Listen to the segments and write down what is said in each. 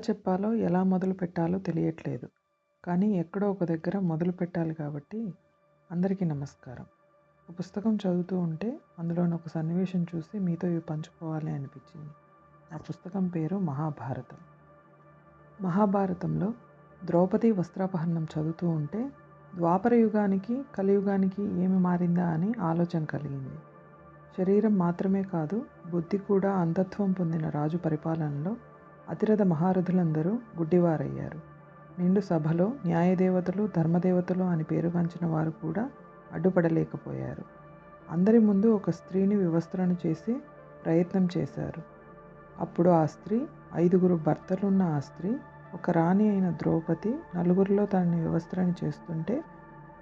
చెప్పాలో, ఎలా మొదలుపెట్టాలో తెలియట్లేదు. కానీ ఎక్కడో ఒక దగ్గర మొదలుపెట్టాలి కాబట్టి అందరికీ నమస్కారం. ఒక పుస్తకం చదువుతూ ఉంటే అందులోని ఒక సన్నివేశం చూసి మీతో ఇవి పంచుకోవాలి అనిపించింది. ఆ పుస్తకం పేరు మహాభారతం. మహాభారతంలో ద్రౌపది వస్త్రాపహరణం చదువుతూ ఉంటే ద్వాపర యుగానికి కలియుగానికి ఏమి మారిందా అని ఆలోచన కలిగింది. శరీరం మాత్రమే కాదు, బుద్ధి కూడా అంధత్వం పొందిన రాజు పరిపాలనలో అతిరథ మహారథులందరూ గుడ్డివారయ్యారు. నిండు సభలో న్యాయదేవతలు, ధర్మదేవతలు అని పేరుగాంచిన వారు కూడా అడ్డుపడలేకపోయారు. అందరి ముందు ఒక స్త్రీని వివస్త్రణ చేసి ప్రయత్నం చేశారు. అప్పుడు ఆ స్త్రీ, 5 భర్తలున్న ఆ స్త్రీ, ఒక రాణి అయిన ద్రౌపది నలుగురిలో తనని వివస్త్రణ చేస్తుంటే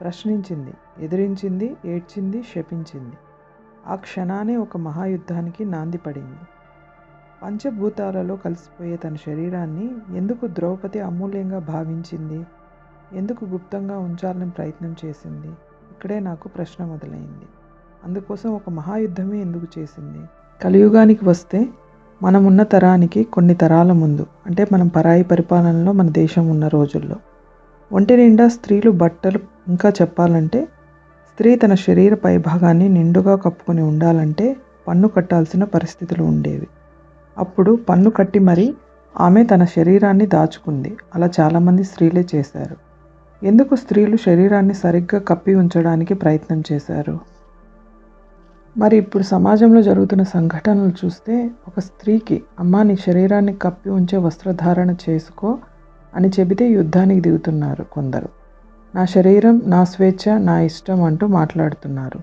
ప్రశ్నించింది, ఎదిరించింది, ఏడ్చింది, శపించింది. ఆ క్షణానే ఒక మహాయుద్ధానికి నాంది పడింది. పంచభూతాలలో కలిసిపోయే తన శరీరాన్ని ఎందుకు ద్రౌపది అమూల్యంగా భావించింది? ఎందుకు గుప్తంగా ఉంచాలని ప్రయత్నం చేసింది? ఇక్కడే నాకు ప్రశ్న మొదలైంది. అందుకోసం ఒక మహాయుద్ధమే ఎందుకు చేసింది? కలియుగానికి వస్తే మనమున్న తరానికి కొన్ని తరాల ముందు, అంటే మనం పరాయి పరిపాలనలో మన దేశం ఉన్న రోజుల్లో, ఒంటి నిండా స్త్రీలు బట్టలు, ఇంకా చెప్పాలంటే స్త్రీ తన శరీర పైభాగాన్ని నిండుగా కప్పుకొని ఉండాలంటే పన్ను కట్టాల్సిన పరిస్థితులు ఉండేవి. అప్పుడు పన్ను కట్టి మరీ ఆమె తన శరీరాన్ని దాచుకుంది. అలా చాలామంది స్త్రీలే చేశారు. ఎందుకు స్త్రీలు శరీరాన్ని సరిగ్గా కప్పి ఉంచడానికి ప్రయత్నం చేశారు? మరి ఇప్పుడు సమాజంలో జరుగుతున్న సంఘటనలు చూస్తే ఒక స్త్రీకి, అమ్మా నీ శరీరాన్ని కప్పి ఉంచే వస్త్రధారణ చేసుకో అని చెబితే యుద్ధానికి దిగుతున్నారు కొందరు. నా శరీరం, నా స్వేచ్ఛ, నా ఇష్టం అంటూ మాట్లాడుతున్నారు.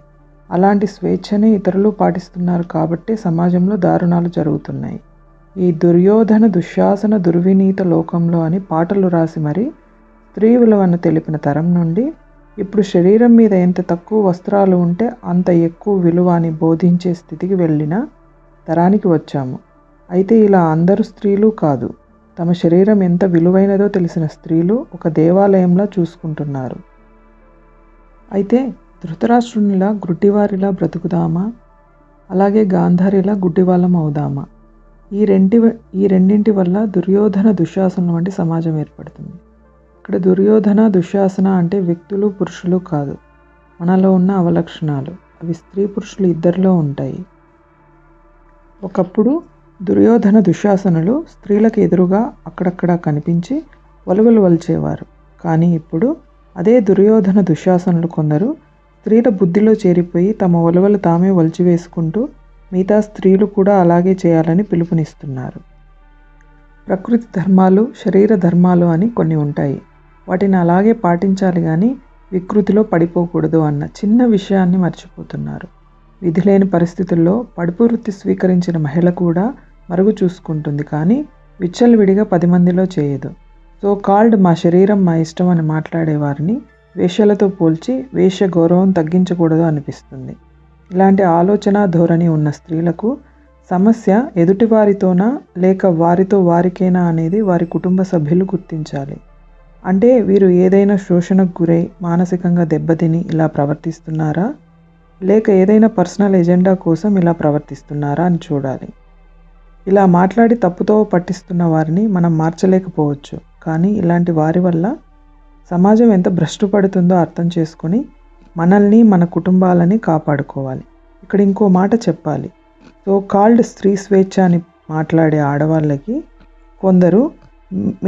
అలాంటి స్వేచ్ఛని ఇతరులు పాటిస్తున్నారు కాబట్టి సమాజంలో దారుణాలు జరుగుతున్నాయి. ఈ దుర్యోధన, దుశ్శాసన, దుర్వినీత లోకంలో అని పాటలు రాసి మరీ స్త్రీ విలువను తెలిపిన తరం నుండి ఇప్పుడు శరీరం మీద ఎంత తక్కువ వస్త్రాలు ఉంటే అంత ఎక్కువ విలువ అని బోధించే స్థితికి వెళ్ళిన తరానికి వచ్చాము. అయితే ఇలా అందరూ స్త్రీలు కాదు, తమ శరీరం ఎంత విలువైనదో తెలిసిన స్త్రీలు ఒక దేవాలయంలా చూసుకుంటున్నారు. అయితే ధృతరాష్ట్రునిలా గుడ్డివారిలా బ్రతుకుదామా, అలాగే గాంధారిలా గుడ్డివాళ్ళం అవుదామా? ఈ రెండింటి వల్ల దుర్యోధన, దుశ్శాసనం వంటి సమాజం ఏర్పడుతుంది. ఇక్కడ దుర్యోధన, దుశ్శాసన అంటే వ్యక్తులు, పురుషులు కాదు, మనలో ఉన్న అవలక్షణాలు. అవి స్త్రీ పురుషులు ఇద్దరిలో ఉంటాయి. ఒకప్పుడు దుర్యోధన, దుశ్శాసనులు స్త్రీలకు ఎదురుగా అక్కడక్కడ కనిపించి వలువలు వలిచేవారు. కానీ ఇప్పుడు అదే దుర్యోధన, దుశ్శాసనులు కొందరు స్త్రీల బుద్ధిలో చేరిపోయి తమ వలువలు తామే వలిచివేసుకుంటూ మిగతా స్త్రీలు కూడా అలాగే చేయాలని పిలుపునిస్తున్నారు. ప్రకృతి ధర్మాలు, శరీర ధర్మాలు అని కొన్ని ఉంటాయి. వాటిని అలాగే పాటించాలి కానీ వికృతిలో పడిపోకూడదు అన్న చిన్న విషయాన్ని మర్చిపోతున్నారు. విధి లేని పరిస్థితుల్లో పడుపు వృత్తి స్వీకరించిన మహిళ కూడా మరుగు చూసుకుంటుంది, కానీ విచ్చలవిడిగా 10 మందిలో చేయదు. సో కాల్డ్ మా శరీరం మా ఇష్టం అని మాట్లాడేవారిని వేశ్యలతో పోల్చి వేశ్య గౌరవం తగ్గించకూడదు అనిపిస్తుంది. ఇలాంటి ఆలోచన ధోరణి ఉన్న స్త్రీలకు సమస్య ఎదుటివారితోనా లేక వారితో వారికేనా అనేది వారి కుటుంబ సభ్యులు గుర్తించాలి. అంటే వీరు ఏదైనా శోషణకు గురై మానసికంగా దెబ్బతిని ఇలా ప్రవర్తిస్తున్నారా, లేక ఏదైనా పర్సనల్ ఎజెండా కోసం ఇలా ప్రవర్తిస్తున్నారా అని చూడాలి. ఇలా మాట్లాడి తప్పుతో పట్టిస్తున్న వారిని మనం మార్చలేకపోవచ్చు, కానీ ఇలాంటి వారి వల్ల సమాజం ఎంత భ్రష్టు పడుతుందో అర్థం చేసుకొని మనల్ని, మన కుటుంబాలని కాపాడుకోవాలి. ఇక్కడ ఇంకో మాట చెప్పాలి. సో కాల్డ్ స్త్రీ స్వేచ్ఛ అని మాట్లాడే ఆడవాళ్ళకి కొందరు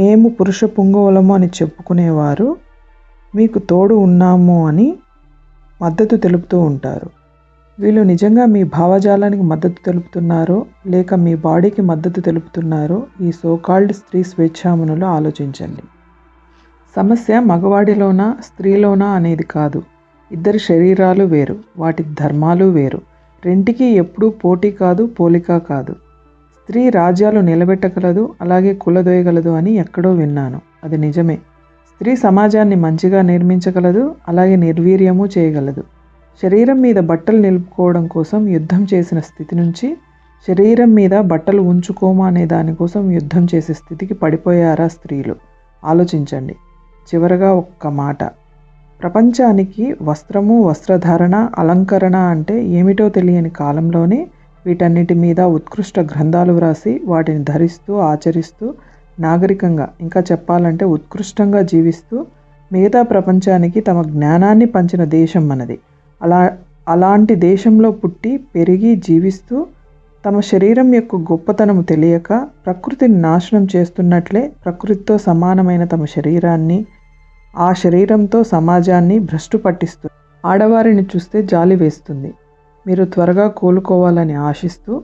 మేము పురుష పుంగవులము అని చెప్పుకునేవారు మీకు తోడు ఉన్నాము అని మద్దతు తెలుపుతూ ఉంటారు. వీళ్ళు నిజంగా మీ భావజాలానికి మద్దతు తెలుపుతున్నారో లేక మీ బాడీకి మద్దతు తెలుపుతున్నారో ఈ సోకాల్డ్ స్త్రీ స్వేచ్ఛామునులు ఆలోచించండి. సమస్య మగవాడిలోనా స్త్రీలోనా అనేది కాదు. ఇద్దరి శరీరాలు వేరు, వాటి ధర్మాలు వేరు. రెంటికి ఎప్పుడూ పోటీ కాదు, పోలిక కాదు. స్త్రీ రాజ్యాలు నిలబెట్టగలదు, అలాగే కూలదోయగలదు అని ఎక్కడో విన్నాను. అది నిజమే. స్త్రీ సమాజాన్ని మంచిగా నిర్మించగలదు, అలాగే నిర్వీర్యము చేయగలదు. శరీరం మీద బట్టలు నిలుపుకోవడం కోసం యుద్ధం చేసిన స్థితి నుంచి శరీరం మీద బట్టలు ఉంచుకోమా అనే దానికోసం యుద్ధం చేసే స్థితికి పడిపోయారా స్త్రీలు? ఆలోచించండి. చివరగా ఒక్క మాట. ప్రపంచానికి వస్త్రము, వస్త్రధారణ, అలంకరణ అంటే ఏమిటో తెలియని కాలంలోనే వీటన్నిటి మీద ఉత్కృష్ట గ్రంథాలు వ్రాసి వాటిని ధరిస్తూ, ఆచరిస్తూ నాగరికంగా, ఇంకా చెప్పాలంటే ఉత్కృష్టంగా జీవిస్తూ మిగతా ప్రపంచానికి తమ జ్ఞానాన్ని పంచిన దేశం మనది. అలాంటి దేశంలో పుట్టి పెరిగి జీవిస్తూ తమ శరీరం యొక్క గొప్పతనం తెలియక ప్రకృతిని నాశనం చేస్తున్నట్లే ప్రకృతితో సమానమైన తమ శరీరాన్ని, ఆ శరీరంతో సమాజాన్ని భ్రష్టు పట్టిస్తుంది. ఆడవారిని చూస్తే జాలి వేస్తుంది. మీరు త్వరగా కోలుకోవాలని ఆశిస్తూ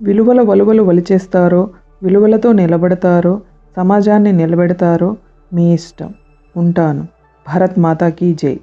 విలువల వలువలు వలిచేస్తారో, విలువలతో నిలబడతారో, సమాజాన్ని నిలబెడతారో మీ ఇష్టం. ఉంటాను. భారత్ మాతాకి జై.